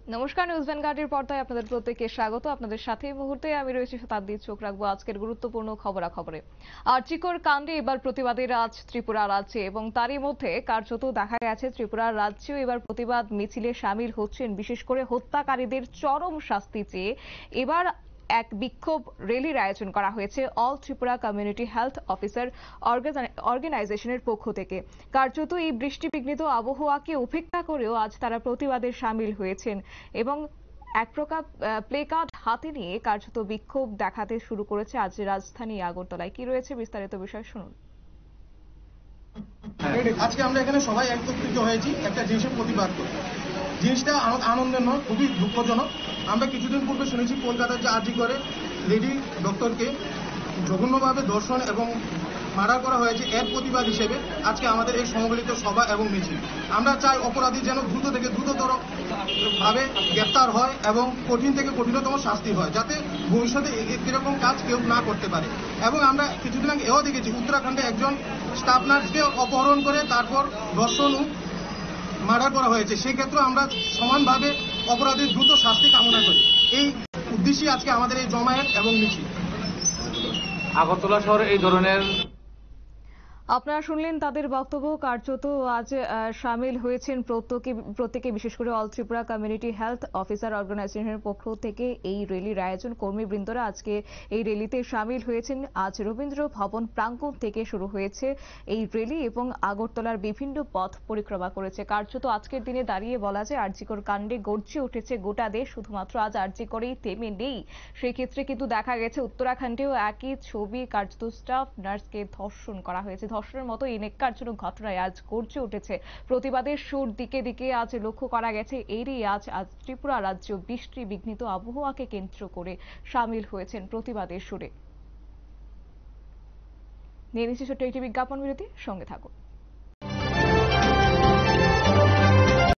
নমস্কার, নিউজ ভ্যানগার্ডের পর্দায় আপনাদের প্রত্যেককে স্বাগত। আপনাদের সাথে এই মুহূর্তে আমি রয়েছি শতাব্দী। চোখ রাখবো আজকের গুরুত্বপূর্ণ খবরাখবরে। আরজিকর কাণ্ডে এবার প্রতিবাদের আজ ত্রিপুরা রাজ্যে, এবং তারই মধ্যে কার্যত দেখা গেছে ত্রিপুরা রাজ্যেও এবার প্রতিবাদ মিছিলে সামিল হচ্ছেন বিশেষ করে হত্যাকারীদের চরম শাস্তি চেয়ে। এবার এক বিক্ষোভ র্যালির আয়োজন করা হয়েছে all Tripura community health officer অর্গানাইজেশনের পক্ষ থেকে। কার্যত এই বৃষ্টিবিঘ্নিত আবহাওয়াকে উপেক্ষা করেও আজ তারা প্রতিবাদে সামিল হয়েছেন এবং এক প্রকার প্লে কার্ড হাতে নিয়ে কার্যত বিক্ষোভ দেখাতে শুরু করেছে আজ রাজধানী আগরতলায়। কি রয়েছে বিস্তারিত বিষয় শুনুন। আজকে আমরা এখানে সবাই একত্রিত হয়েছি একটা জিনিসের প্রতিবাদ করে। জিনিসটা আনন্দের নয়, খুবই দুঃখজনক। আমরা কিছুদিন পূর্বে শুনেছি কলকাতার যে আরজি করে লেডি ডক্টরকে জঘন্যভাবে ধর্ষণ এবং মার্ডার করা হয়েছে, এর প্রতিবাদ হিসেবে আজকে আমাদের এই সমবেত সভা এবং মিছিল। আমরা চাই অপরাধী যেন দ্রুত থেকে দ্রুততর ভাবে গ্রেপ্তার হয় এবং কঠিন থেকে কঠিনতম শাস্তি হয়, যাতে ভবিষ্যতে এরকম কাজ কেউ না করতে পারে। এবং আমরা কিছুদিন আগে এও দেখেছি উত্তরাখণ্ডে একজন স্টাফ নার্সকে অপহরণ করে তারপর ধর্ষণ ও মার্ডার করা হয়েছে। সেক্ষেত্রে আমরা সমানভাবে অপরাধীর দ্রুত শাস্তি কামনা করি। এই উদ্দেশ্যে আজকে আমাদের এই জমায়েত এবং মিছিল। আগরতলা শহরে এই ধরনের আপনারা শুনলেন তাদের বক্তব্য। কার্যত আজ সামিল হয়েছেন প্রত্যেকে বিশেষ করে all Tripura community health officer অর্গানাইজেশনের পক্ষ থেকে এই র্যালির আয়োজন। কর্মীবৃন্দরা আজকে এই র্যালিতে সামিল হয়েছেন। আজ রবীন্দ্র ভবন প্রাঙ্গণ থেকে শুরু হয়েছে এই র্যালি এবং আগরতলার বিভিন্ন পথ পরিক্রমা করেছে। কার্যত আজকের দিনে দাঁড়িয়ে বলা যায় আরজিকর কাণ্ডে গর্জে উঠেছে গোটা দেশ। শুধুমাত্র আজ আরজিকরেই থেমে নেই, সেই ক্ষেত্রে কিন্তু দেখা গেছে উত্তরাখণ্ডেও একই ছবি। কার্যত স্টাফ নার্সকে ধর্ষণ করা হয়েছে। ধর্ষণের মতো এই নেক্কারজনক ঘটনায় আজ গর্জে উঠেছে প্রতিবাদের সুর। দিকে দিকে আজ লক্ষ্য করা গেছে এরই আজ ত্রিপুরা রাজ্য বৃষ্টি বিঘ্নিত আবহাওয়াকে কেন্দ্র করে সামিল হয়েছেন প্রতিবাদের সুরে। নিয়ে নিচ্ছে ছোট্ট একটি বিজ্ঞাপন বিরতি, সঙ্গে থাকুন।